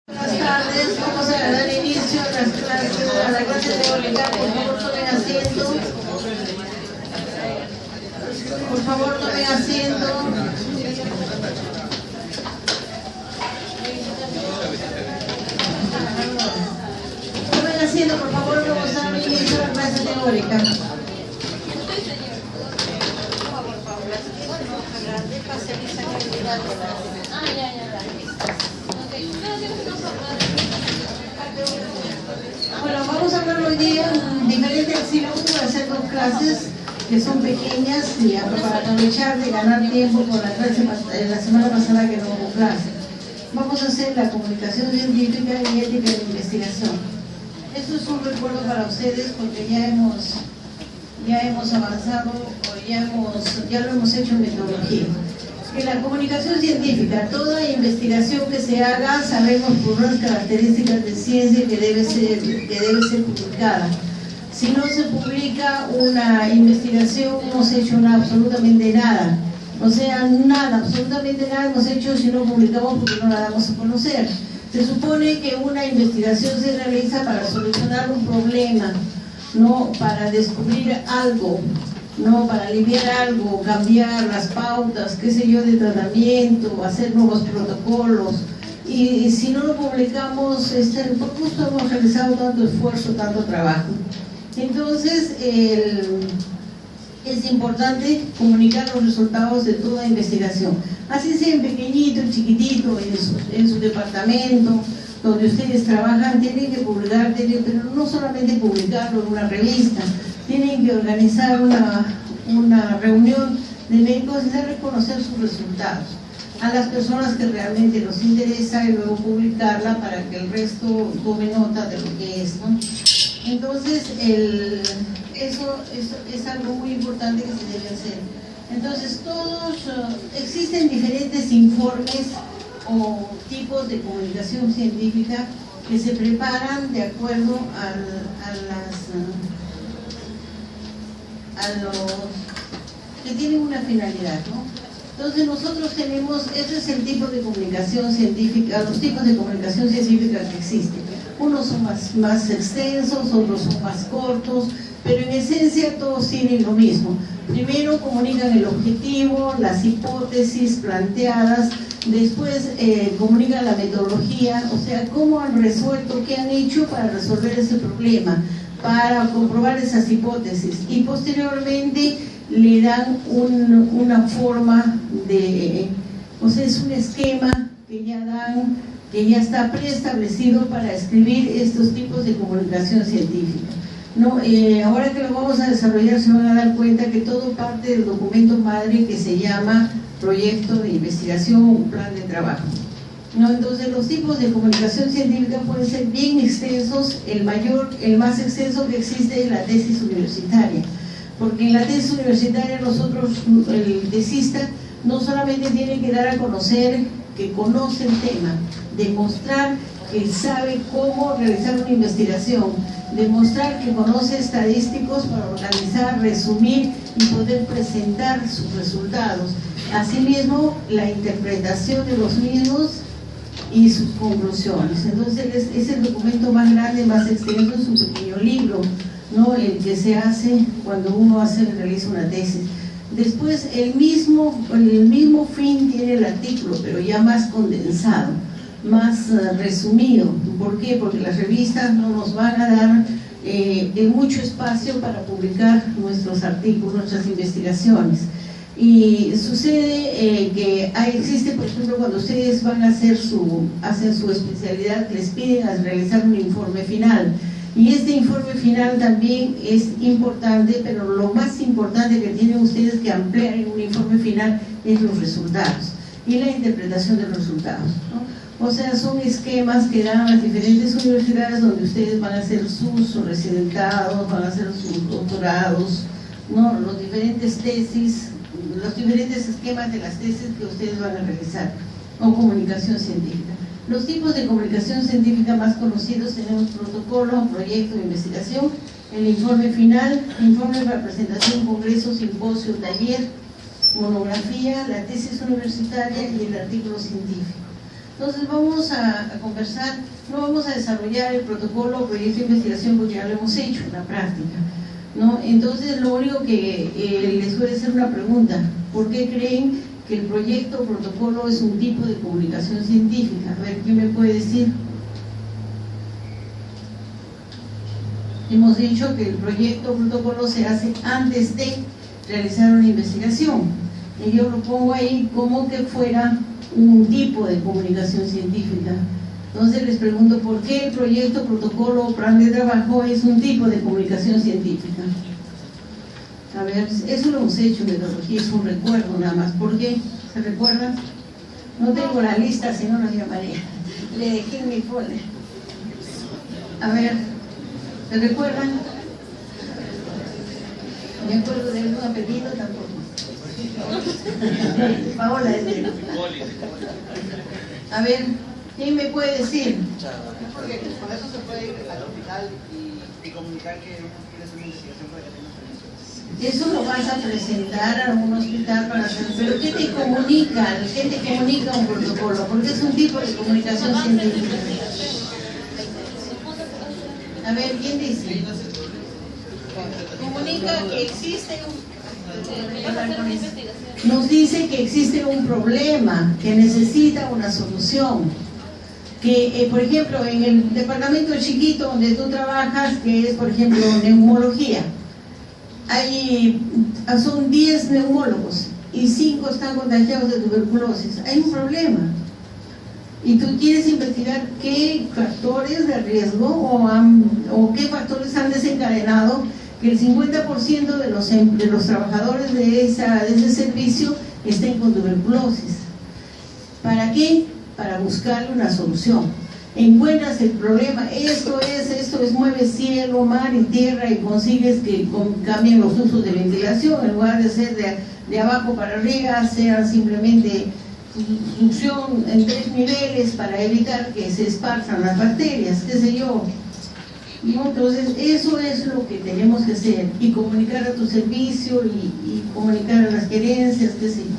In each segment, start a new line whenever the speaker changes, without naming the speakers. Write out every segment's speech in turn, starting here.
Buenas tardes, vamos a dar inicio a la clase teórica. Por favor, tomen asiento. Por favor, tomen asiento. Tomen asiento, por favor, vamos a dar inicio a la clase teórica. Bueno, vamos a hablar hoy día diferente. Sí, vamos a hacer dos clases que son pequeñas y para aprovechar de ganar tiempo por la clase la semana pasada que no hubo clase. Vamos a hacer la comunicación científica y ética de investigación. Esto es un recuerdo para ustedes porque ya hemos avanzado, o ya lo hemos hecho en metodología. En la comunicación científica, toda investigación que se haga, sabemos por unas características de ciencia que debe ser publicada. Si no se publica una investigación, no hemos hecho absolutamente nada. O sea, nada, absolutamente nada hemos hecho si no publicamos porque no la damos a conocer. Se supone que una investigación se realiza para solucionar un problema, no para descubrir algo, no para aliviar algo, cambiar las pautas, qué sé yo, de tratamiento, hacer nuevos protocolos. Y si no lo publicamos, por gusto hemos realizado tanto esfuerzo, tanto trabajo. Entonces, es importante comunicar los resultados de toda investigación. Así sea en pequeñito, chiquitito, en su departamento, donde ustedes trabajan, tienen que publicar, pero no solamente publicarlo en una revista, tienen que organizar una reunión de médicos y dar a conocer sus resultados a las personas que realmente nos interesa y luego publicarla para que el resto tome nota de lo que es, ¿no? Entonces, eso es algo muy importante que se debe hacer. Entonces, existen diferentes informes o tipos de comunicación científica que se preparan de acuerdo a los que tienen una finalidad, ¿no? Entonces nosotros tenemos, ese es el tipo de comunicación científica, los tipos de comunicación científica que existen. Unos son más extensos, otros son más cortos, pero en esencia todos tienen lo mismo. Primero comunican el objetivo, las hipótesis planteadas, después comunican la metodología, o sea, cómo han resuelto, qué han hecho para resolver ese problema, para comprobar esas hipótesis, y posteriormente le dan una forma o sea, es un esquema que ya está preestablecido para escribir estos tipos de comunicación científica, ¿no? Ahora que lo vamos a desarrollar se van a dar cuenta que todo parte del documento madre que se llama proyecto de investigación o plan de trabajo, ¿no? Entonces los tipos de comunicación científica pueden ser bien extensos. El más extenso que existe es la tesis universitaria, porque en la tesis universitaria el tesista no solamente tiene que dar a conocer que conoce el tema, demostrar que sabe cómo realizar una investigación, demostrar que conoce estadísticos para organizar, resumir y poder presentar sus resultados. Asimismo, la interpretación de los mismos y sus conclusiones. Entonces es el documento más grande, más extenso, es un pequeño libro, ¿no? El que se hace cuando uno realiza una tesis. Después el mismo fin tiene el artículo, pero ya más condensado, más resumido. ¿Por qué? Porque las revistas no nos van a dar mucho espacio para publicar nuestros artículos, nuestras investigaciones. Y sucede que existe, por ejemplo, cuando ustedes van a hacen su especialidad, les piden realizar un informe final. Y este informe final también es importante, pero lo más importante que tienen ustedes que ampliar en un informe final es los resultados y la interpretación de los resultados, ¿no? O sea, son esquemas que dan las diferentes universidades donde ustedes van a hacer sus residentados, van a hacer sus doctorados, ¿no? Los diferentes tesis, los diferentes esquemas de las tesis que ustedes van a realizar, o comunicación científica. Los tipos de comunicación científica más conocidos tenemos protocolo, proyecto de investigación, el informe final, informe para presentación, congreso, simposio, taller, monografía, la tesis universitaria y el artículo científico. Entonces vamos a conversar, no vamos a desarrollar el protocolo o proyecto de investigación porque ya lo hemos hecho en la práctica, ¿no? Entonces lo único que les voy a hacer una pregunta: ¿por qué creen que el proyecto o protocolo es un tipo de comunicación científica? A ver, ¿quién me puede decir? Hemos dicho que el proyecto o protocolo se hace antes de realizar una investigación, y yo lo pongo ahí como que fuera un tipo de comunicación científica. Entonces les pregunto, ¿por qué el proyecto, protocolo o plan de trabajo es un tipo de comunicación científica? A ver, eso lo hemos hecho en metodología, es un recuerdo nada más. ¿Por qué? ¿Se recuerdan? No tengo la lista, si no nos llamaré. Le dejé en mi folder. A ver, ¿se recuerdan? ¿Me acuerdo de algún apellido? Tampoco. Paola, a ver, ¿quién me puede decir?
Porque con eso se puede ir al hospital y comunicar que uno quiere hacer una investigación para que tenga servicios.
Eso lo vas a presentar a un hospital para hacer, pero ¿qué te comunica? ¿Qué te comunica un protocolo? Porque es un tipo de comunicación científica. A ver, ¿quién dice? Comunica que existe nos dice que existe un problema, que necesita una solución. Que, por ejemplo, en el departamento chiquito donde tú trabajas, que es, por ejemplo, neumología, son 10 neumólogos y 5 están contagiados de tuberculosis. Hay un problema. Y tú quieres investigar qué factores de riesgo o qué factores han desencadenado que el 50% de los trabajadores de ese servicio estén con tuberculosis. ¿Para qué? Para buscarle una solución. Encuentras el problema, esto es, mueve cielo, mar y tierra, y consigues que cambien los usos de ventilación, en lugar de ser de abajo para arriba, sea simplemente succión en 3 niveles para evitar que se esparzan las bacterias, qué sé yo. ¿No? Entonces eso es lo que tenemos que hacer, y comunicar a tu servicio y comunicar a las gerencias, qué sé yo.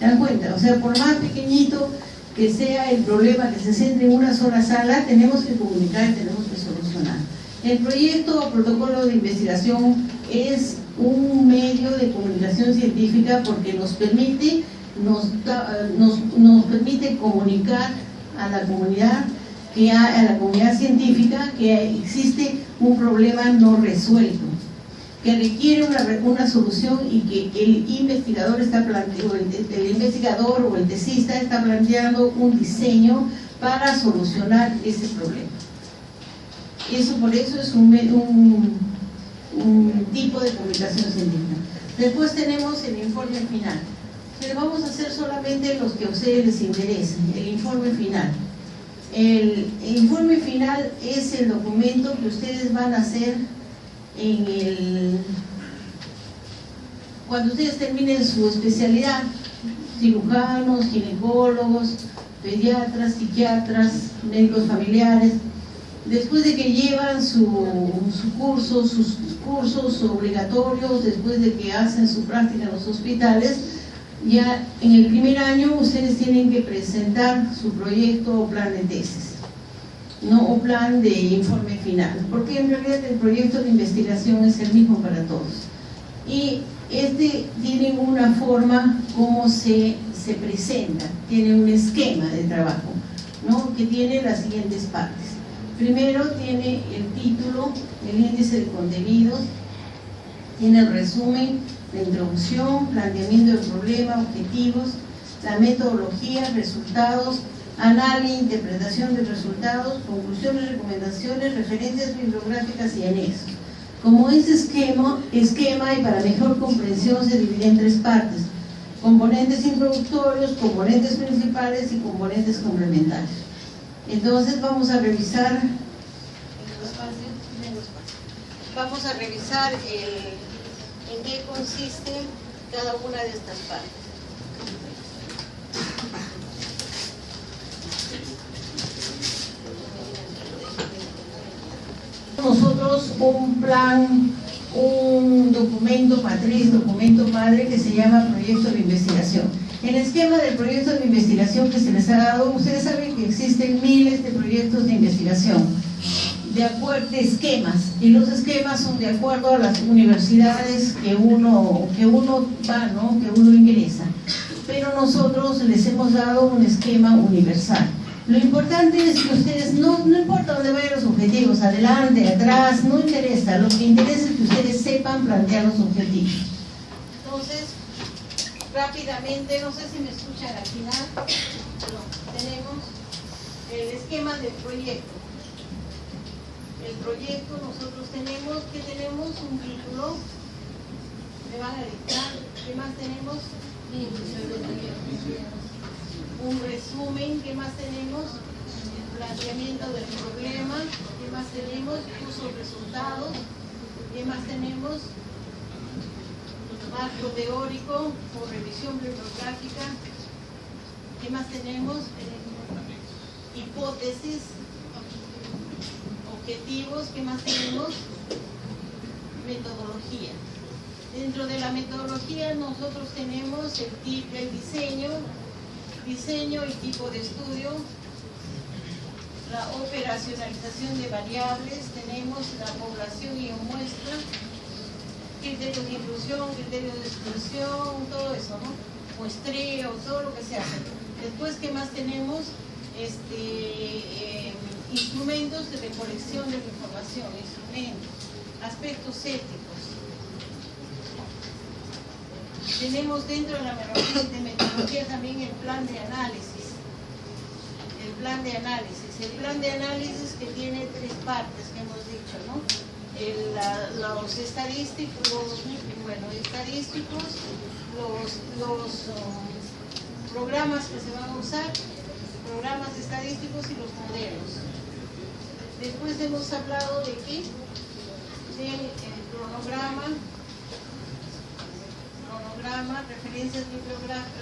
¿Te dan cuenta? O sea, por más pequeñito que sea el problema, que se centre en una sola sala, tenemos que comunicar y tenemos que solucionar. El proyecto o protocolo de investigación es un medio de comunicación científica porque nos permite comunicar a la comunidad, a la comunidad científica, que existe un problema no resuelto, que requiere una solución, y que el investigador el investigador o el tesista está planteando un diseño para solucionar ese problema. Por eso es un tipo de comunicación científica. Después tenemos el informe final. Pero vamos a hacer solamente los que a ustedes les interesen, el informe final. El informe final es el documento que ustedes van a hacer cuando ustedes terminen su especialidad: cirujanos, ginecólogos, pediatras, psiquiatras, médicos familiares. Después de que llevan sus cursos obligatorios, después de que hacen su práctica en los hospitales, ya en el primer año ustedes tienen que presentar su proyecto o plan de tesis, o plan de informe final, porque en realidad el proyecto de investigación es el mismo para todos, y tiene una forma como se presenta, tiene un esquema de trabajo, que tiene las siguientes partes. Primero tiene el título, el índice de contenidos, tiene el resumen, la introducción, planteamiento del problema, objetivos, la metodología, resultados, análisis, interpretación de resultados, conclusiones, recomendaciones, referencias bibliográficas y anexos. Como es esquema, y para mejor comprensión, se divide en 3 partes: componentes introductorios, componentes principales y componentes complementarios. Entonces vamos a revisar en qué consiste cada una de estas partes. Nosotros un plan, un documento matriz, documento madre, que se llama proyecto de investigación. El esquema del proyecto de investigación que se les ha dado, ustedes saben que existen miles de proyectos de investigación, de esquemas, y los esquemas son de acuerdo a las universidades que uno va, ¿no? Que uno ingresa. Pero nosotros les hemos dado un esquema universal. Lo importante es que ustedes, no importa dónde vayan los objetivos, adelante, atrás, no interesa, lo que interesa es que ustedes sepan plantear los objetivos. Entonces, rápidamente, no sé si me escuchan al final, pero tenemos el esquema del proyecto. El proyecto nosotros tenemos un título, me van a dictar, ¿qué más tenemos? Un resumen, ¿qué más tenemos? El planteamiento del problema, ¿qué más tenemos? Uso resultados, ¿qué más tenemos? Marco teórico o revisión bibliográfica, ¿qué más tenemos? Hipótesis, objetivos, ¿qué más tenemos? Metodología. Dentro de la metodología nosotros tenemos el diseño y tipo de estudio, la operacionalización de variables, tenemos la población y muestra, criterios de inclusión, criterios de exclusión, todo eso, ¿no? Muestreo, todo lo que se hace. Después, ¿qué más tenemos? Instrumentos de recolección de la información, aspectos éticos. Tenemos dentro de la metodología también el plan de análisis. El plan de análisis que tiene tres partes que hemos dicho, ¿no? Los estadísticos, los programas que se van a usar, programas estadísticos y los modelos. Después hemos hablado de qué? Del cronograma,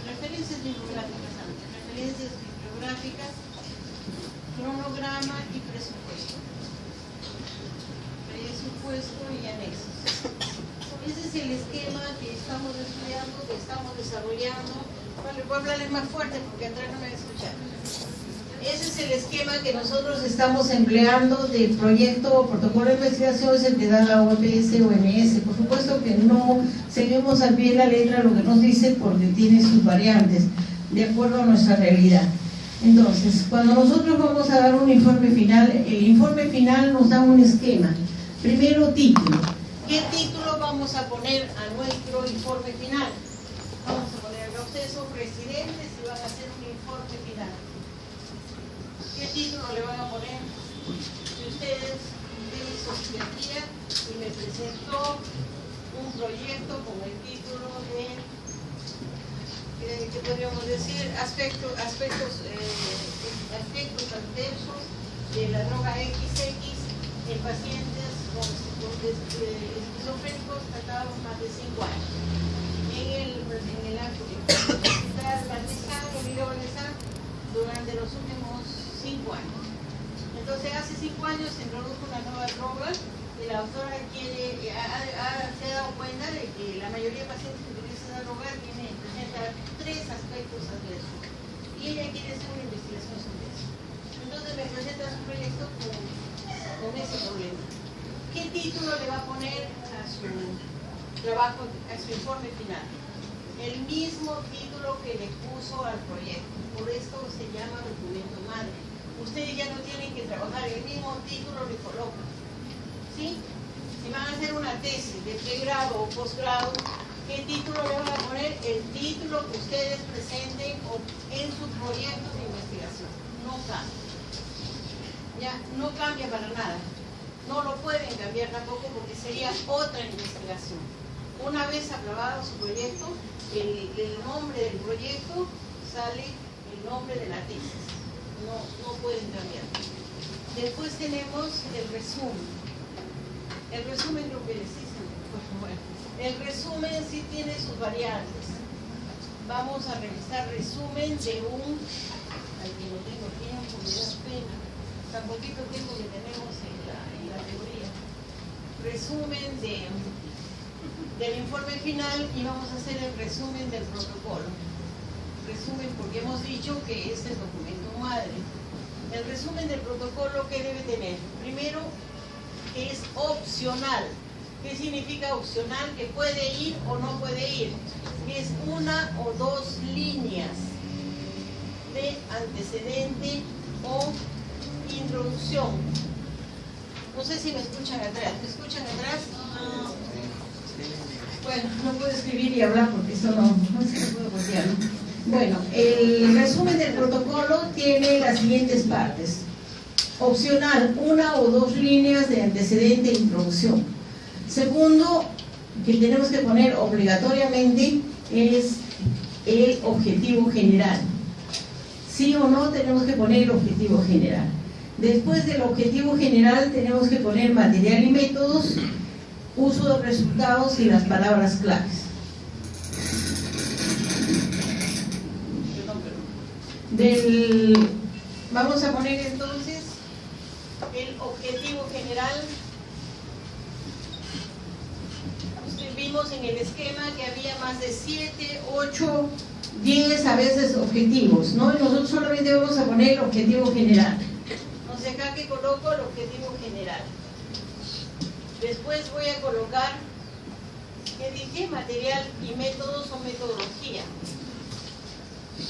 referencias bibliográficas, cronograma y presupuesto y anexos. Ese es el esquema que estamos estudiando, que estamos desarrollando. Vale, voy a hablarles más fuerte porque atrás no me van a escuchar. Ese es el esquema que nosotros estamos empleando del proyecto o protocolo de investigación, es el que da la OPS o OMS. Por supuesto que no seguimos al pie de la letra lo que nos dice porque tiene sus variantes, de acuerdo a nuestra realidad. Entonces, cuando nosotros vamos a dar un informe final, el informe final nos da un esquema. Primero, título. ¿Qué título vamos a poner a nuestro informe final? Vamos a poner, ustedes son presidentes y van a hacer un informe final. ¿Qué título le van a poner? Si ustedes tienen su estudiantía y me presentó un proyecto con el título de, ¿qué podríamos decir? Aspectos adversos de la droga XX en pacientes con esquizofrénicos tratados más de 5 años. En el acto de durante los últimos 5 años. Entonces, hace 5 años se introdujo una nueva droga y la doctora se ha dado cuenta de que la mayoría de pacientes que utilizan esa droga presenta 3 aspectos adversos. Y ella quiere hacer una investigación sobre eso. Entonces, me presenta su proyecto con ese problema. ¿Qué título le va a poner a su trabajo, a su informe final? El mismo título que le puso al proyecto. Por esto se llama documento madre. Ustedes ya no tienen que trabajar, el mismo título le colocan. ¿Sí? Si van a hacer una tesis de pregrado o posgrado, ¿qué título le van a poner? El título que ustedes presenten en su proyecto de investigación. No cambia. Ya, no cambia para nada. No lo pueden cambiar tampoco porque sería otra investigación. Una vez aprobado su proyecto, el nombre del proyecto sale el nombre de la tesis. No pueden cambiar. Después tenemos el resumen. El resumen creo que les hice. Bueno, el resumen sí tiene sus variantes. Vamos a revisar resumen de un... Ay, que no tengo tiempo, me da pena. Tan poquito tiempo que tenemos en la teoría. Resumen del informe final y vamos a hacer el resumen del protocolo. resumen, porque hemos dicho que es el documento madre. El resumen del protocolo, ¿qué debe tener? Primero, que es opcional. ¿Qué significa opcional? Que puede ir o no puede ir. Es una o dos líneas de antecedente o introducción. No sé si me escuchan atrás. ¿Me escuchan atrás? Bueno, no puedo escribir y hablar porque eso no se puede voltear, ¿no? Bueno, el resumen del protocolo tiene las siguientes partes. Opcional, una o dos líneas de antecedente e introducción. Segundo, que tenemos que poner obligatoriamente es el objetivo general. Sí o no tenemos que poner el objetivo general. Después del objetivo general tenemos que poner material y métodos, uso de resultados y las palabras claves. Vamos a poner entonces el objetivo general. Vimos en el esquema que había más de 7, 8, 10 a veces objetivos, ¿no? Y nosotros solamente vamos a poner el objetivo general. Entonces acá que coloco el objetivo general. Después voy a colocar, ¿qué dije? Material y métodos o metodología,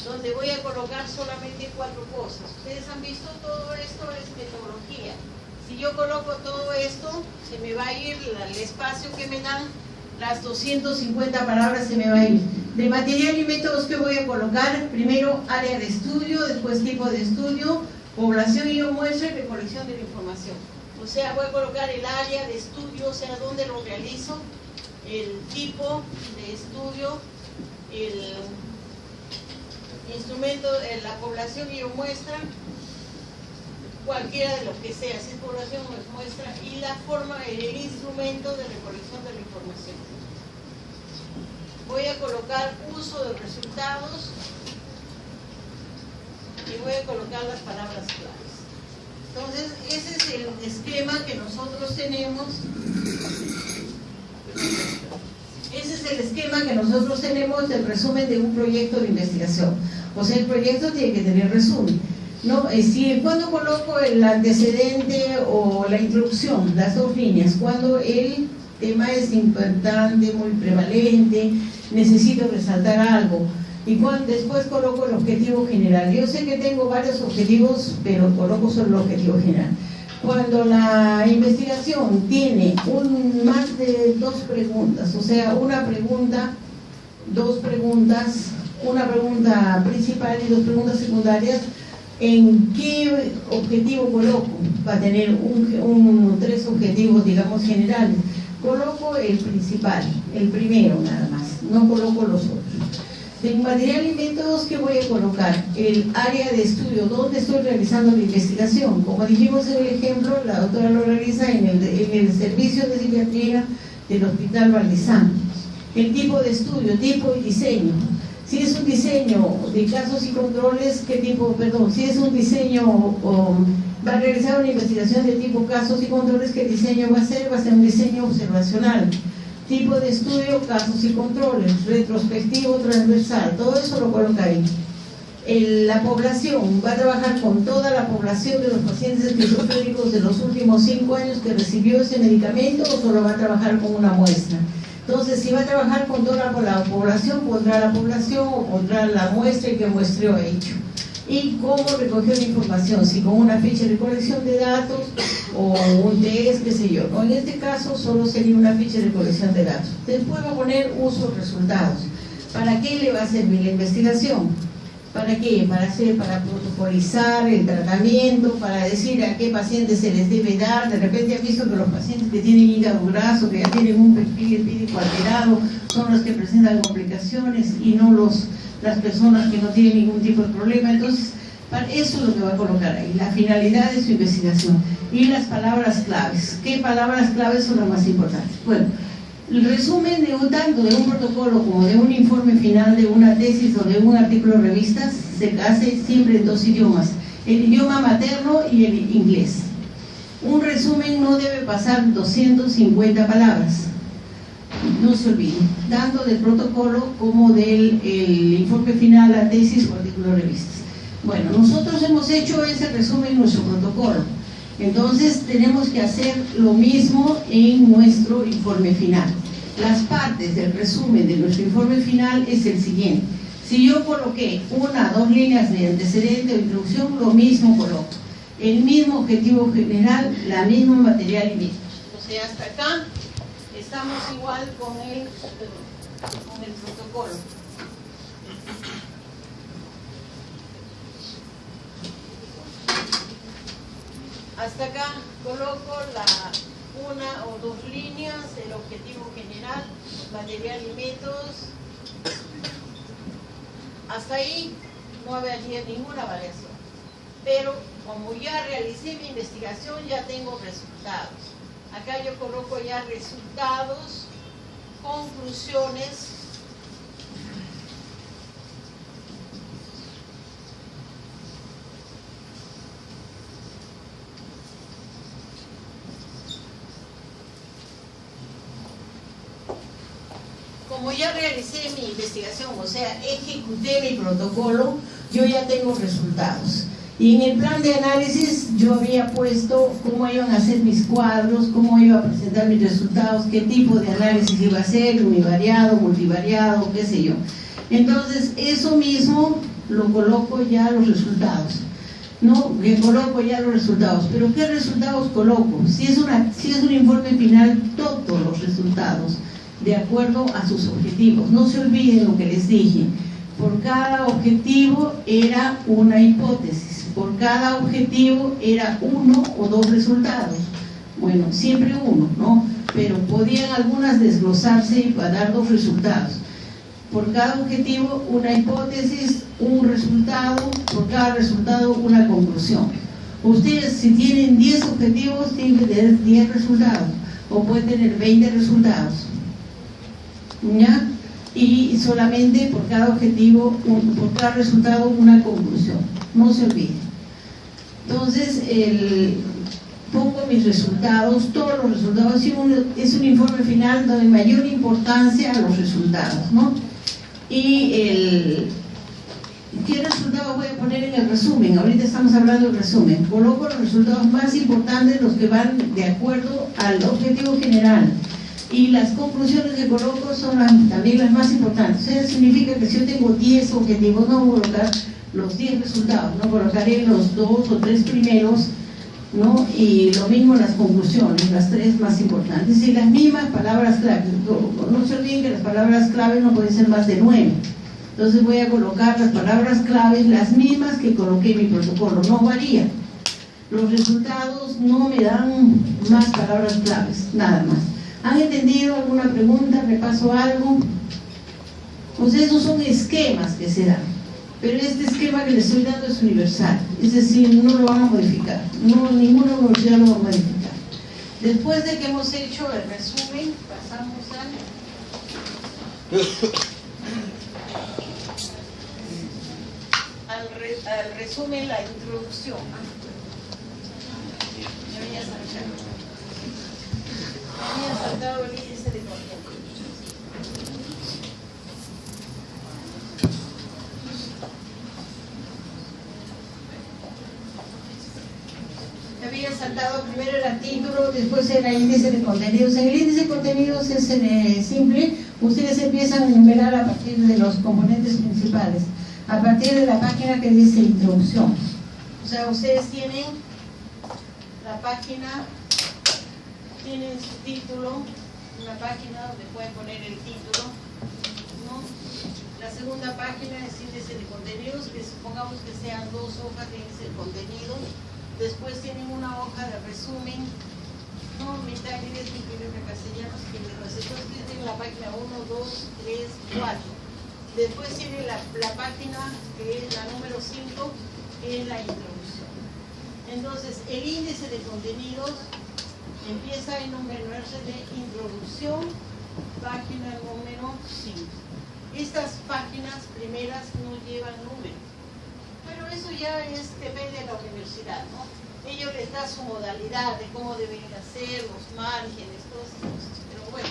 donde voy a colocar solamente 4 cosas. Ustedes han visto, todo esto es metodología. Si yo coloco todo esto, se me va a ir el espacio que me dan, las 250 palabras se me va a ir. De material y métodos, ¿qué voy a colocar? Primero área de estudio, después tipo de estudio, población y muestra y recolección de la información. O sea, voy a colocar el área de estudio, o sea, dónde lo realizo, el tipo de estudio, el instrumento, la población y muestra, cualquiera de lo que sea, si es población o es muestra, y la forma, el instrumento de recolección de la información. Voy a colocar uso de resultados y voy a colocar las palabras claves. Entonces, ese es el esquema que nosotros tenemos. Ese es el esquema que nosotros tenemos del resumen de un proyecto de investigación. O sea, el proyecto tiene que tener resumen, ¿no? Cuando coloco el antecedente o la introducción, las dos líneas, cuando el tema es importante, muy prevalente, necesito resaltar algo, y cuando después coloco el objetivo general. Yo sé que tengo varios objetivos, pero coloco solo el objetivo general. Cuando la investigación tiene más de 2 preguntas, o sea, una pregunta, 2 preguntas, una pregunta principal y 2 preguntas secundarias, ¿en qué objetivo coloco? Va a tener 3 objetivos, digamos, generales. Coloco el principal, el primero nada más, no coloco los otros. En material y métodos, ¿qué voy a colocar? El área de estudio, ¿dónde estoy realizando la investigación? Como dijimos en el ejemplo, la doctora lo realiza en el servicio de psiquiatría del Hospital Valdizán. El tipo de estudio, tipo y diseño. Si es un diseño de casos y controles, ¿qué tipo? Perdón, si es un diseño, va a realizar una investigación de tipo casos y controles, ¿qué diseño va a ser? Va a ser un diseño observacional. Tipo de estudio, casos y controles, retrospectivo, transversal, todo eso lo coloca ahí. La población, va a trabajar con toda la población de los pacientes esquizofrénicos de los últimos 5 años que recibió ese medicamento, o solo va a trabajar con una muestra. Entonces, si va a trabajar con toda la población, pondrá la población o pondrá la muestra y qué muestreo ha hecho. Y cómo recogió la información, si con una ficha de colección de datos o un test, qué sé yo, ¿no? En este caso solo sería una ficha de colección de datos. Después va a poner uso resultados. ¿Para qué le va a servir la investigación? ¿Para qué? Para protocolizar el tratamiento, para decir a qué pacientes se les debe dar. De repente han visto que los pacientes que tienen hígado graso, que ya tienen un perfil lipídico alterado, son los que presentan complicaciones y no las personas que no tienen ningún tipo de problema. Entonces, eso es lo que va a colocar ahí, la finalidad de su investigación y las palabras claves. ¿Qué palabras claves son las más importantes? Bueno, el resumen tanto de un protocolo como de un informe final de una tesis o de un artículo de revistas se hace siempre en 2 idiomas, el idioma materno y el inglés. Un resumen no debe pasar 250 palabras. no se olvide, tanto del protocolo como del informe final, la tesis o artículos de revistas. Bueno, nosotros hemos hecho ese resumen en nuestro protocolo, entonces tenemos que hacer lo mismo en nuestro informe final. Las partes del resumen de nuestro informe final es el siguiente. Si yo coloqué 1 o 2 líneas de antecedente o introducción, lo mismo coloco. El mismo objetivo general, la misma material y mismo. O sea, hasta acá estamos igual con el protocolo. Hasta acá coloco la 1 o 2 líneas, el objetivo general, material y métodos. Hasta ahí no había ninguna variación. Pero como ya realicé mi investigación, ya tengo resultados. Acá yo coloco ya resultados, conclusiones. Como ya realicé mi investigación, o sea, ejecuté mi protocolo, yo ya tengo resultados. Y en el plan de análisis yo había puesto cómo iban a ser mis cuadros, cómo iba a presentar mis resultados, qué tipo de análisis iba a ser, univariado, multivariado, qué sé yo. Entonces, eso mismo lo coloco ya los resultados. No, que coloco ya los resultados. Pero ¿qué resultados coloco? Si es un informe final, todos los resultados, de acuerdo a sus objetivos. No se olviden lo que les dije. Por cada objetivo era una hipótesis. Por cada objetivo era 1 o 2 resultados. Bueno, siempre uno, ¿no? Pero podían algunas desglosarse y dar 2 resultados. Por cada objetivo una hipótesis, un resultado, por cada resultado una conclusión. Ustedes, si tienen 10 objetivos, tienen que tener 10 resultados, o pueden tener 20 resultados, ¿ya? Y solamente por cada objetivo, por cada resultado, una conclusión. No se olviden. Entonces, pongo mis resultados, todos los resultados. Es un informe final donde mayor importancia a los resultados, ¿no? Y ¿qué resultados voy a poner en el resumen? Ahorita estamos hablando del resumen. Coloco los resultados más importantes, los que van de acuerdo al objetivo general. Y las conclusiones que coloco son también las más importantes. Eso significa que si yo tengo 10 objetivos, no voy a colocar los 10 resultados, no colocaré los 2 o 3 primeros, ¿no? Y lo mismo las conclusiones, las 3 más importantes. Y las mismas palabras clave. No se olviden que las palabras clave no pueden ser más de 9. Entonces voy a colocar las palabras claves, las mismas que coloqué en mi protocolo, no varía. Los resultados no me dan más palabras claves, nada más. ¿Han entendido alguna pregunta? ¿Repaso algo? Pues esos son esquemas que se dan. Pero este esquema que les estoy dando es universal. Es decir, no lo van a modificar. No, ninguna universidad lo va a modificar. Después de que hemos hecho el resumen, pasamos al resumen, la introducción. Había saltado el índice de contenido. Había saltado primero el título, después el índice de contenidos. En el índice de contenidos es simple. Ustedes empiezan a enumerar a partir de los componentes principales, a partir de la página que dice introducción. O sea, ustedes tienen la página, tienen su título, una página donde pueden poner el título, ¿no? La segunda página es índice de contenidos, que supongamos que sean 2 hojas de índice de contenido. Después tienen una hoja de resumen, ¿no? Mitad inglés, mitad castellano, entonces tienen la página 1, 2, 3, 4. Después tienen la página que es la número 5, que es la introducción. Entonces, el índice de contenidos empieza a enumerarse de introducción, página número 5. Estas páginas primeras no llevan número, pero eso ya depende de la universidad, ¿no? Ellos les da su modalidad de cómo deben hacer, los márgenes, todas esas cosas. Pero bueno,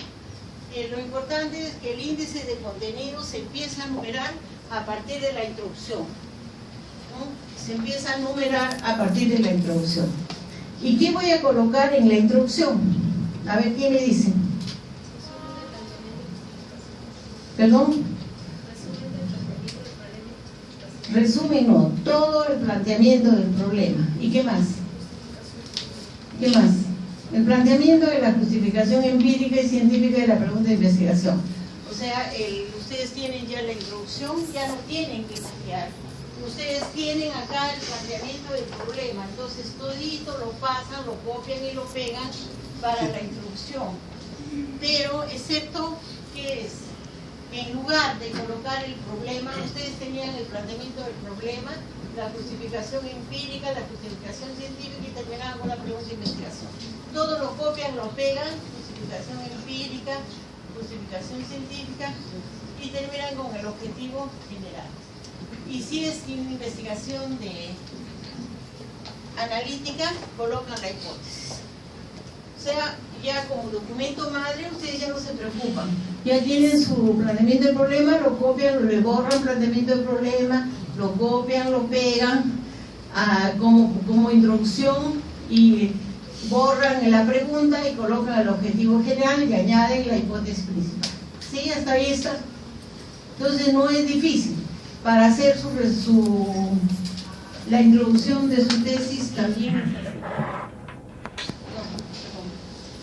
lo importante es que el índice de contenido se empieza a numerar a partir de la introducción, ¿no? Se empieza a numerar a partir de la introducción. ¿Y qué voy a colocar en la introducción? A ver, ¿quién me dice? ¿Perdón? Resumen, no, todo el planteamiento del problema. ¿Y qué más? ¿Qué más? El planteamiento de la justificación empírica y científica de la pregunta de investigación. O sea, ustedes tienen ya la introducción, ya no tienen que copiar. Ustedes tienen acá el planteamiento del problema, entonces todito lo pasan, lo copian y lo pegan para la introducción. Pero, excepto que es, en lugar de colocar el problema, ustedes tenían el planteamiento del problema, la justificación empírica, la justificación científica y terminaban con la pregunta de investigación. Todo lo copian, lo pegan, justificación empírica, justificación científica y terminan con el objetivo general. Y si es una investigación analítica, colocan la hipótesis. O sea, ya como documento madre, ustedes ya no se preocupan. Ya tienen su planteamiento del problema, lo copian, le borran el planteamiento del problema, lo copian, lo pegan como introducción y borran la pregunta y colocan el objetivo general y añaden la hipótesis principal. ¿Sí? ¿Hasta ahí está? Entonces no es difícil. Para hacer la introducción de su tesis también.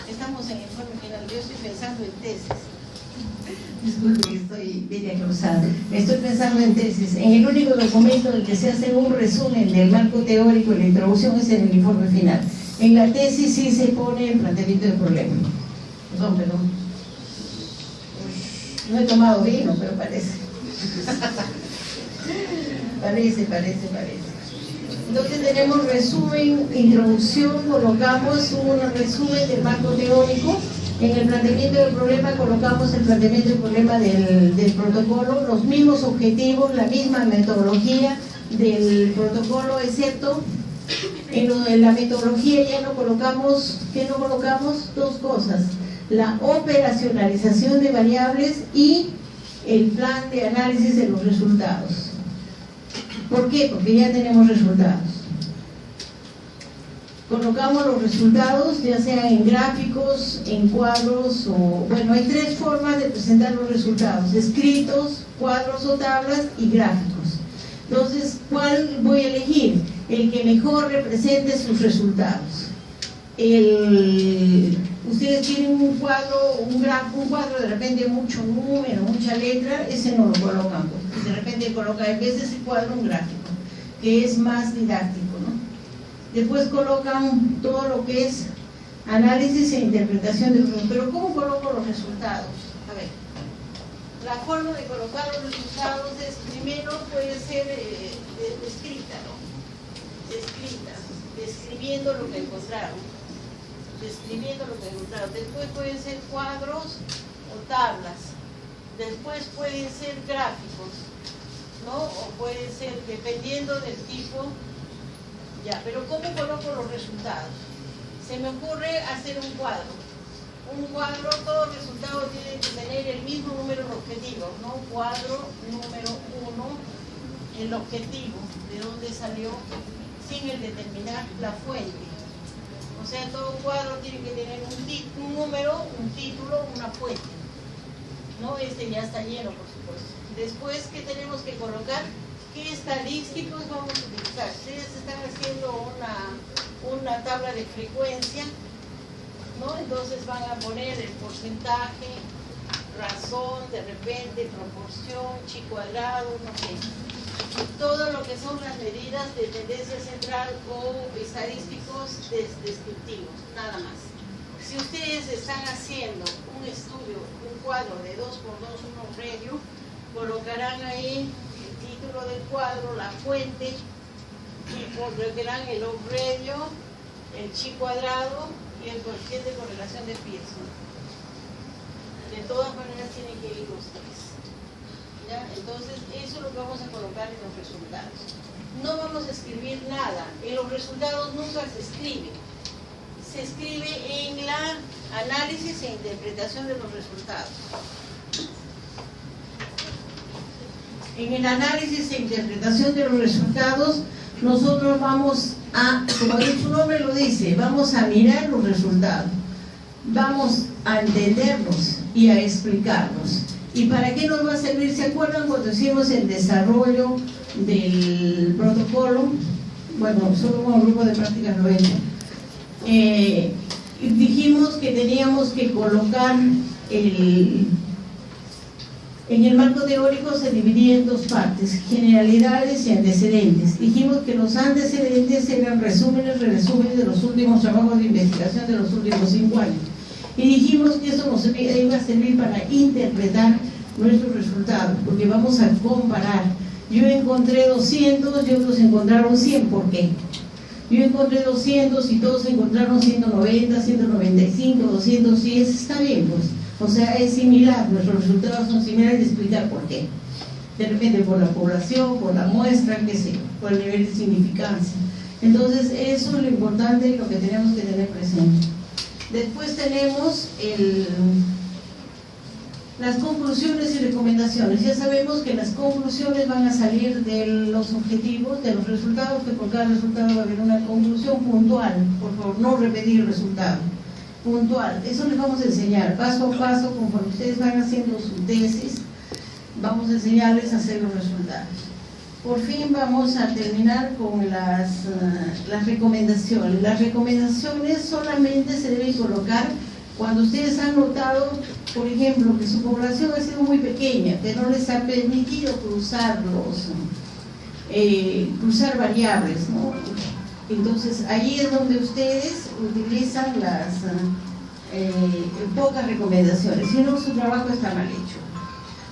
Estamos en el informe final. Yo estoy pensando en tesis. Disculpe que estoy media cruzada. Estoy pensando en tesis. En el único documento en el que se hace un resumen del marco teórico y la introducción es en el informe final. En la tesis sí se pone el planteamiento del problema. Perdón. No he tomado vino, pero parece. Parece. Entonces tenemos resumen, introducción, colocamos un resumen del marco teórico. En el planteamiento del problema colocamos el planteamiento del problema del protocolo, los mismos objetivos, la misma metodología del protocolo, excepto en la metodología ya no colocamos, ¿qué no colocamos? Dos cosas, la operacionalización de variables y el plan de análisis de los resultados. ¿Por qué? Porque ya tenemos resultados. Colocamos los resultados, ya sea en gráficos, en cuadros, o bueno, hay tres formas de presentar los resultados: escritos, cuadros o tablas y gráficos. Entonces, ¿cuál voy a elegir? El que mejor represente sus resultados. Ustedes tienen un cuadro, un cuadro de repente mucho número, mucha letra, ese no lo colocan, porque de repente colocan en vez de ese cuadro un gráfico, que es más didáctico, ¿no? Después colocan todo lo que es análisis e interpretación de los. Pero ¿cómo coloco los resultados? A ver, la forma de colocar los resultados es, primero puede ser escrita, ¿no? Describiendo lo que encontraron. Después pueden ser cuadros o tablas. Después pueden ser gráficos, ¿no? O pueden ser, dependiendo del tipo. Ya, pero ¿cómo coloco los resultados? Se me ocurre hacer un cuadro. Un cuadro, todo resultado tiene que tener el mismo número de objetivos, ¿no? Cuadro número 1, el objetivo, de dónde salió, sin el determinar la fuente. O sea, todo cuadro tiene que tener un número, un título, una fuente. ¿No? Este ya está lleno, por supuesto. Después, ¿qué tenemos que colocar? ¿Qué estadísticos vamos a utilizar? Ustedes están haciendo una tabla de frecuencia, ¿no? Entonces van a poner el porcentaje, razón, de repente, proporción, chi cuadrado, no sé. Todo lo que son las medidas de tendencia central o estadísticos descriptivos, nada más. Si ustedes están haciendo un estudio, un cuadro de 2×2, un obrerio, colocarán ahí el título del cuadro, la fuente, y colocarán el obrerio, el chi cuadrado y el coeficiente de correlación de Pearson. De todas maneras tienen que ir los tres. ¿Ya? Entonces, eso es lo que vamos a colocar en los resultados. No vamos a escribir nada. En los resultados nunca se escribe. Se se escribe en la análisis e interpretación de los resultados. En el análisis e interpretación de los resultados, nosotros vamos a, como su nombre lo dice, vamos a mirar los resultados, vamos a entenderlos y a explicarlos. ¿Y para qué nos va a servir? ¿Se acuerdan cuando hicimos el desarrollo del protocolo? Bueno, solo con el grupo de prácticas 90. Dijimos que teníamos que colocar en el marco teórico se dividía en dos partes, generalidades y antecedentes. Dijimos que los antecedentes eran resúmenes de los últimos trabajos de investigación de los últimos 5 años. Y dijimos que eso nos iba a servir para interpretar nuestros resultados, porque vamos a comparar. Yo encontré 200 y otros encontraron 100, ¿por qué? Yo encontré 200 y todos encontraron 190, 195, 210, está bien pues. O sea, es similar, nuestros resultados son similares, y explicar por qué. De repente por la población, por la muestra, qué sé yo, por el nivel de significancia. Entonces, eso es lo importante y lo que tenemos que tener presente. Después tenemos las conclusiones y recomendaciones. Ya sabemos que las conclusiones van a salir de los objetivos, de los resultados, que por cada resultado va a haber una conclusión puntual. Por favor, no repetir el resultado. Puntual, eso les vamos a enseñar paso a paso, conforme ustedes van haciendo su tesis, vamos a enseñarles a hacer los resultados. Por fin vamos a terminar con las recomendaciones. Las recomendaciones solamente se deben colocar cuando ustedes han notado, por ejemplo, que su población ha sido muy pequeña, que no les ha permitido cruzar variables, ¿no? Entonces, allí es donde ustedes utilizan las pocas recomendaciones, si no su trabajo está mal hecho.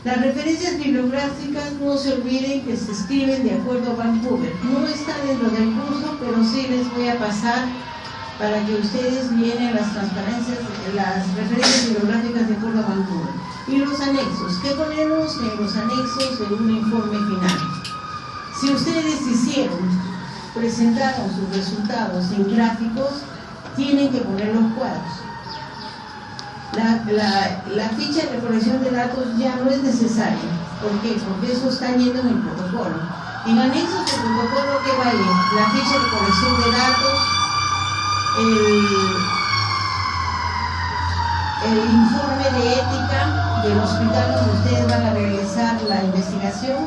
Las referencias bibliográficas, no se olviden que se escriben de acuerdo a Vancouver. No está dentro del curso, pero sí les voy a pasar para que ustedes vienen las transparencias, las referencias bibliográficas de acuerdo a Vancouver. Y los anexos, ¿qué ponemos en los anexos de un informe final? Si ustedes presentaron sus resultados en gráficos, tienen que poner los cuadros. La ficha de recolección de datos ya no es necesaria. ¿Por qué? Porque eso está yendo en el protocolo. En anexos del protocolo, ¿qué va a ir? La ficha de recolección de datos, el informe de ética del hospital donde ustedes van a realizar la investigación,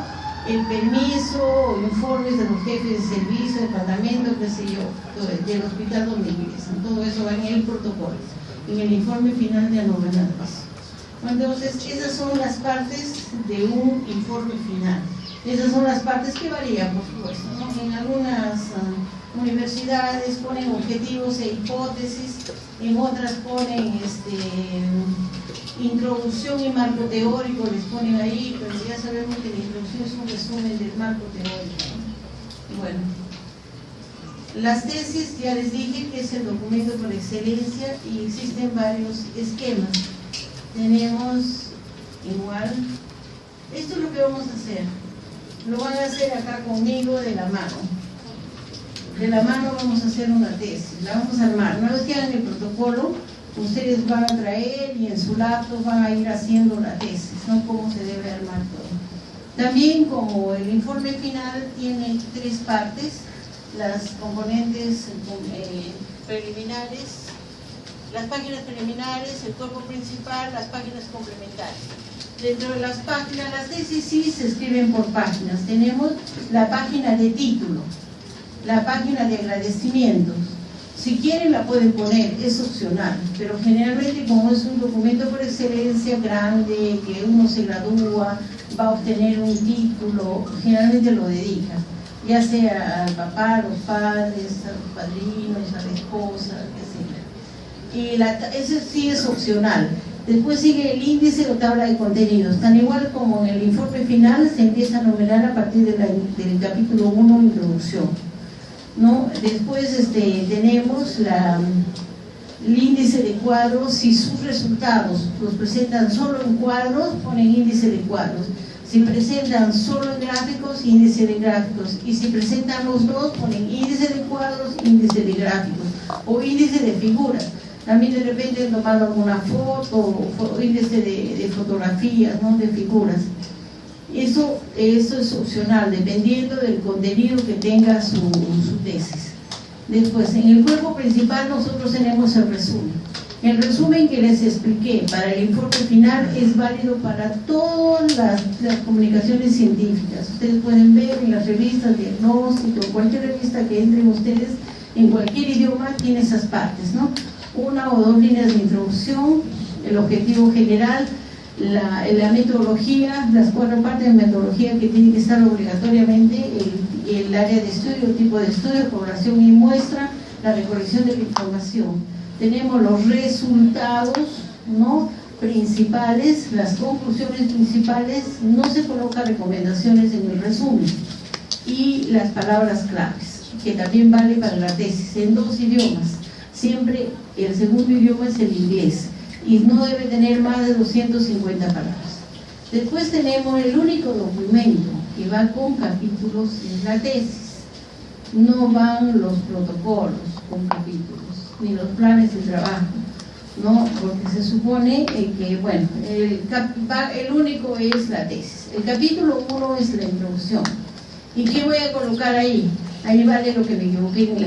el permiso, informes de los jefes de servicio, de tratamiento, qué sé yo, del hospital donde ingresan. Todo eso va en el protocolo, en el informe final de anomalías. Entonces, esas son las partes de un informe final. Esas son las partes que varían, por supuesto, ¿no? En algunas universidades ponen objetivos e hipótesis, en otras ponen introducción y marco teórico, les ponen ahí, pero ya sabemos que la introducción es un resumen del marco teórico, ¿no? Bueno, las tesis, ya les dije que es el documento por excelencia y existen varios esquemas. Tenemos igual, esto es lo que vamos a hacer, lo van a hacer acá conmigo de la mano. De la mano vamos a hacer una tesis, la vamos a armar. Una vez que hagan el protocolo, ustedes van a traer y en su laptop van a ir haciendo la tesis, ¿no? Cómo se debe armar todo. También, como el informe final tiene 3 partes, las componentes preliminares, las páginas preliminares, el cuerpo principal, las páginas complementarias. Dentro de las páginas, las tesis sí se escriben por páginas. Tenemos la página de título, la página de agradecimientos. Si quieren la pueden poner, es opcional, pero generalmente como es un documento por excelencia grande, que uno se gradúa, va a obtener un título, generalmente lo dedica, ya sea al papá, a los padres, a los padrinos, a la esposa, qué sé yo. Y ese sí es opcional. Después sigue el índice o tabla de contenidos, tan igual como en el informe final se empieza a numerar a partir del capítulo 1, introducción, ¿no? Después tenemos el índice de cuadros. Si sus resultados los presentan solo en cuadros, ponen índice de cuadros. Si presentan solo en gráficos, índice de gráficos. Y si presentan los dos, ponen índice de cuadros, índice de gráficos. O índice de figuras. También de repente han tomado alguna foto, o índice de fotografías, ¿no? De figuras. Eso es opcional, dependiendo del contenido que tenga su tesis. Después, en el cuerpo principal nosotros tenemos el resumen. El resumen que les expliqué para el informe final es válido para todas las comunicaciones científicas. Ustedes pueden ver en las revistas, diagnóstico, cualquier revista que entren ustedes, en cualquier idioma tiene esas partes, ¿no? 1 o 2 líneas de introducción, el objetivo general, la metodología, las 4 partes de metodología que tiene que estar obligatoriamente, el área de estudio, el tipo de estudio, población y muestra, la recolección de la información. Tenemos los resultados, ¿no? Principales, las conclusiones principales, no se colocan recomendaciones en el resumen, y las palabras claves, que también vale para la tesis, en 2 idiomas. Siempre el segundo idioma es el inglés, y no debe tener más de 250 palabras. Después tenemos el único documento que va con capítulos, es la tesis. No van los protocolos con capítulos, ni los planes de trabajo, ¿no? Porque se supone que, bueno, el único es la tesis. El capítulo 1 es la introducción. ¿Y qué voy a colocar ahí? Ahí vale lo que me equivoqué en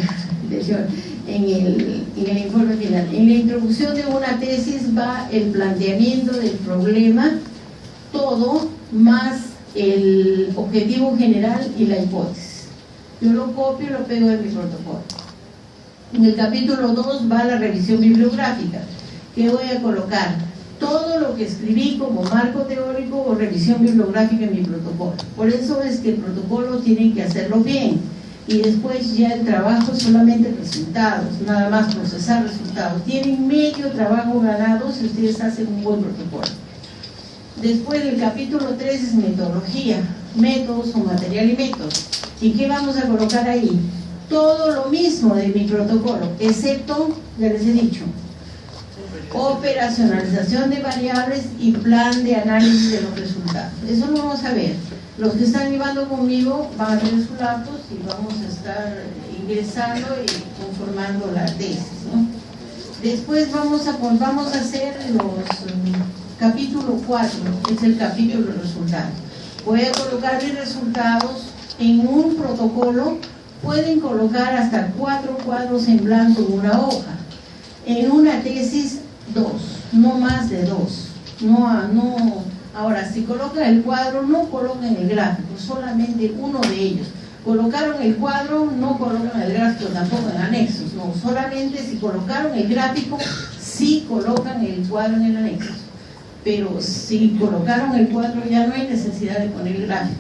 el informe final. En la introducción de una tesis va el planteamiento del problema, todo, más el objetivo general y la hipótesis. Yo lo copio y lo pego en mi protocolo. En el capítulo 2 va la revisión bibliográfica, que voy a colocar todo lo que escribí como marco teórico o revisión bibliográfica en mi protocolo. Por eso es que el protocolo tienen que hacerlo bien, y después ya el trabajo es solamente resultados, nada más procesar resultados. Tienen medio trabajo ganado si ustedes hacen un buen protocolo. Después el capítulo 3 es metodología, métodos o material y métodos. ¿Y qué vamos a colocar ahí? Todo lo mismo de mi protocolo, excepto, ya les he dicho, operacionalización de variables y plan de análisis de los resultados. Eso lo vamos a ver. Los que están llevando conmigo van a tener sus laptops y vamos a estar ingresando y conformando la tesis, ¿no? Después vamos a hacer los capítulo 4, que es el capítulo de resultados. Voy a colocar mis resultados en un protocolo. Pueden colocar hasta 4 cuadros en blanco en una hoja. En una tesis, 2, no más de 2. Ahora, si colocan el cuadro, no colocan el gráfico, solamente uno de ellos. Colocaron el cuadro, no colocan el gráfico tampoco en anexos, no, solamente si colocaron el gráfico, sí colocan el cuadro en el anexo. Pero si colocaron el cuadro, ya no hay necesidad de poner el gráfico.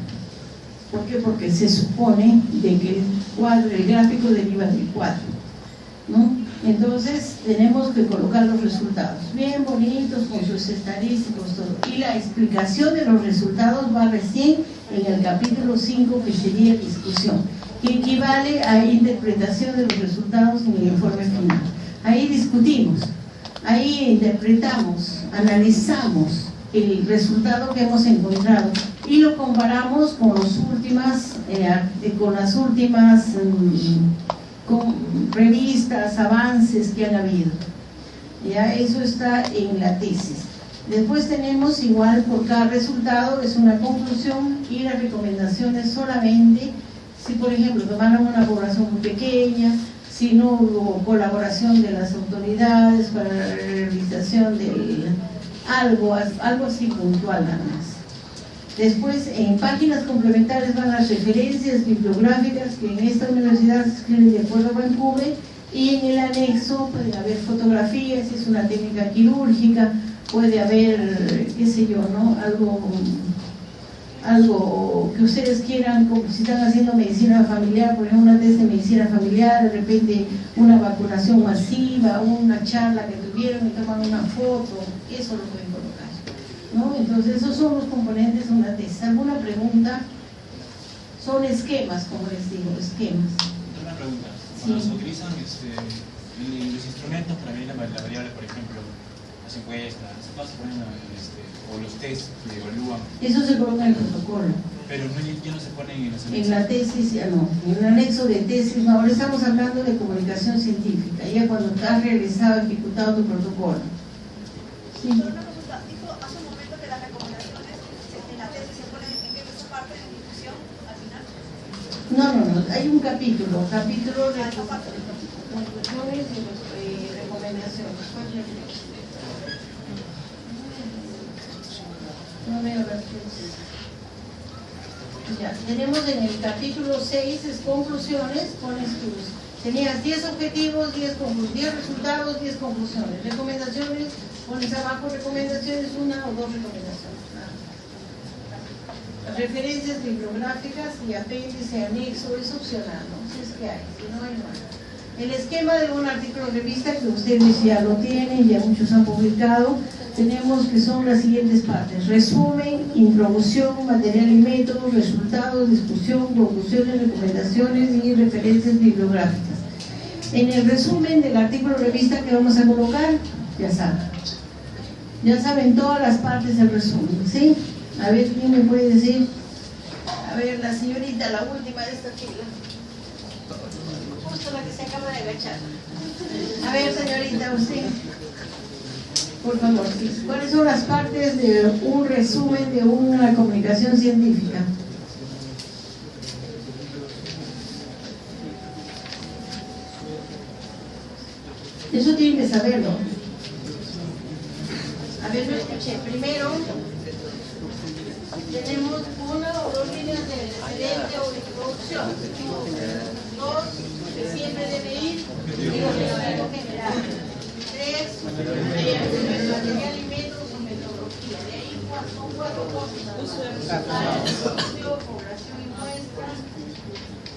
¿Por qué? Porque se supone de que el gráfico deriva del cuadro, ¿no? Entonces tenemos que colocar los resultados bien bonitos con sus estadísticos, todo. Y la explicación de los resultados va recién en el capítulo 5, que sería discusión, que equivale a interpretación de los resultados en el informe final. Ahí discutimos, ahí interpretamos, analizamos el resultado que hemos encontrado y lo comparamos con las últimas con revistas, avances que han habido. Ya eso está en la tesis. Después tenemos igual por cada resultado, es una conclusión y las recomendaciones solamente si, por ejemplo, tomaron una población muy pequeña, si no hubo colaboración de las autoridades para la realización de algo así puntual nada más. Después, en páginas complementarias van las referencias bibliográficas que en esta universidad se escriben de acuerdo a Vancouver, y en el anexo puede haber fotografías, si es una técnica quirúrgica, puede haber, qué sé yo, ¿no? Algo que ustedes quieran, como si están haciendo medicina familiar, por ejemplo una tesis de medicina familiar, de repente una vacunación masiva, una charla que tuvieron y toman una foto, eso lo pueden colocar, ¿no? Entonces esos son los componentes de una tesis. ¿Alguna pregunta? Son esquemas, como les digo, esquemas.
Una pregunta,
sí.
cuando se utilizan los instrumentos para medir la variable, por ejemplo, las encuestas, no se ponen o los test que evalúan.
Eso se coloca en el protocolo.
Pero no, ya no se ponen en los
anexos. En la tesis, ya no. En el anexo de tesis, no. Ahora estamos hablando de comunicación científica, ya cuando has realizado, ejecutado tu protocolo.
Sí. Pero una pregunta, dijo hace un momento que las recomendaciones en la tesis se ponen en esa parte de discusión al final.
No, hay un capítulo de conclusiones y recomendaciones. No veo las cosas. Ya, tenemos en el capítulo 6 es conclusiones, pones tus. Tenías 10 objetivos, 10 resultados, 10 conclusiones. Recomendaciones, pones abajo recomendaciones, 1 o 2 recomendaciones. Las referencias bibliográficas y apéndice, anexo, es opcional, ¿no? Si es que hay, si no hay, no hay. El esquema de un artículo de revista que ustedes ya lo tienen, ya muchos han publicado, tenemos que son las siguientes partes: resumen, introducción, material y métodos, resultados, discusión, conclusiones, recomendaciones y referencias bibliográficas. En el resumen del artículo de revista que vamos a colocar, ya saben todas las partes del resumen, ¿sí? A ver, ¿quién me puede decir? A ver, la señorita, la última de esta fila. Justo la que se acaba de agachar. A ver, señorita, usted. Por favor, ¿cuáles son las partes de un resumen de una comunicación científica? Eso tienen que saberlo. A ver, lo escuché. Primero, tenemos 1 o 2 líneas de antecedente o de introducción. 2, que siempre debe ir, el objetivo general. 3, material y métodos o metodología. De ahí son 4 cosas. Uso de resultados, estudio, población y muestras,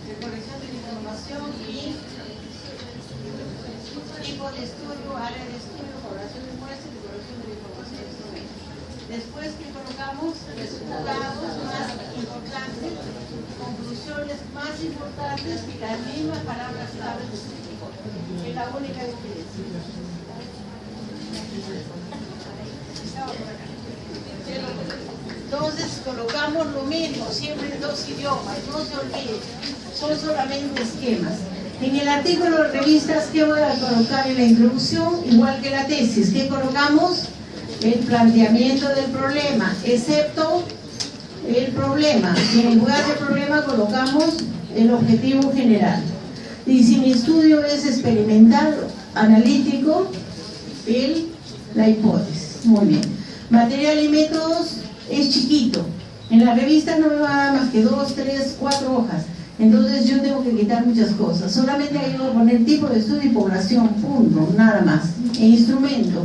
recolección de información y tipo de estudio, área de estudio, población y muestras y recolección de información. Después que colocamos resultados más importantes, conclusiones más importantes y las mismas palabras claves de científico. Es la única diferencia. Entonces colocamos lo mismo, siempre en 2 idiomas, no se olviden, son solamente esquemas. En el artículo de revistas, ¿qué voy a colocar en la introducción? Igual que la tesis, ¿qué colocamos? El planteamiento del problema, excepto el problema. En lugar del problema colocamos el objetivo general. Y si mi estudio es experimental, analítico, la hipótesis. Muy bien. Material y métodos es chiquito. En la revista no me va a dar más que 2, 3, 4 hojas. Entonces yo tengo que quitar muchas cosas. Solamente ahí voy a poner tipo de estudio y población, punto, nada más. E instrumento.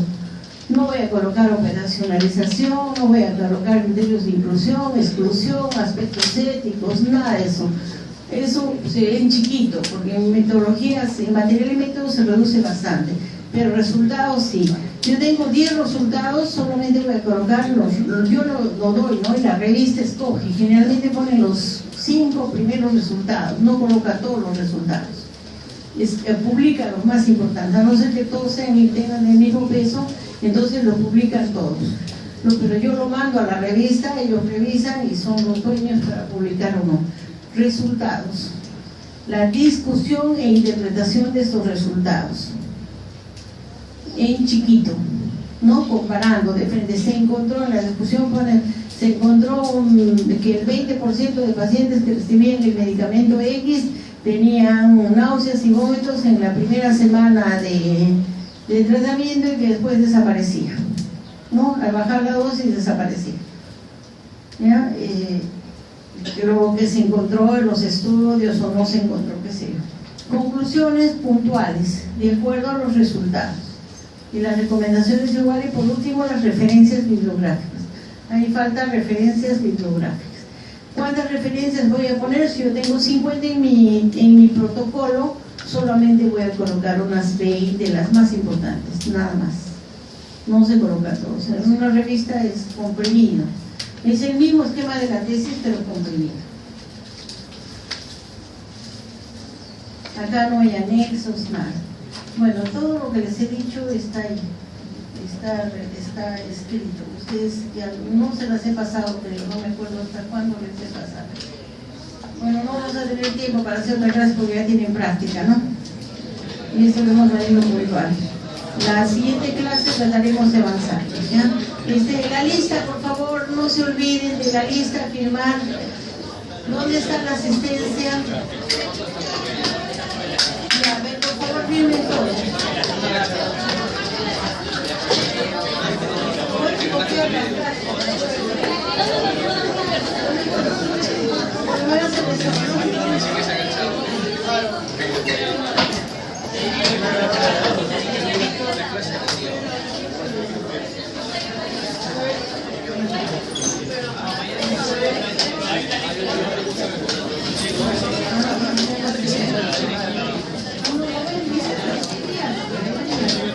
No voy a colocar operacionalización, no voy a colocar criterios de inclusión, exclusión, aspectos éticos, nada de eso. Eso se ve en chiquito, porque en metodologías, en material y métodos se reduce bastante. Pero resultados sí. Yo tengo 10 resultados, solamente voy a colocar yo lo doy, ¿no? Y la revista escoge. Generalmente pone los 5 primeros resultados, no coloca todos los resultados. Publica los más importantes, a no ser que todos tengan el mismo peso, entonces lo publican todos. Pero yo lo mando a la revista, ellos revisan y son los dueños para publicar o no. Resultados. La discusión e interpretación de estos resultados. En chiquito, no comparando de frente. Se encontró en la discusión, se encontró que el 20% de pacientes que recibían el medicamento X tenían náuseas y vómitos en la primera semana de tratamiento y que después desaparecía, ¿no? Al bajar la dosis desaparecía. ¿Ya? Lo que se encontró en los estudios o no se encontró, qué sé yo. Conclusiones puntuales, de acuerdo a los resultados. Y las recomendaciones iguales, y por último las referencias bibliográficas. Ahí faltan referencias bibliográficas. ¿Cuántas referencias voy a poner? Si yo tengo 50 en mi protocolo, solamente voy a colocar unas 20, las más importantes, nada más. No se coloca todo. O sea, en una revista es comprimido. Es el mismo esquema de la tesis, pero comprimido. Acá no hay anexos, nada. Bueno, todo lo que les he dicho está ahí. está escrito. Ustedes ya no se las he pasado, pero no me acuerdo hasta cuándo les he pasado. Bueno, no vamos a tener tiempo para hacer otra clase porque ya tienen práctica, ¿no? Y eso lo hemos venido puntual. La siguiente clase trataremos de avanzar, ¿ya? La lista, por favor, no se olviden de la lista, firmar. ¿Dónde está la asistencia? Ya, ven, por favor, firmen todos.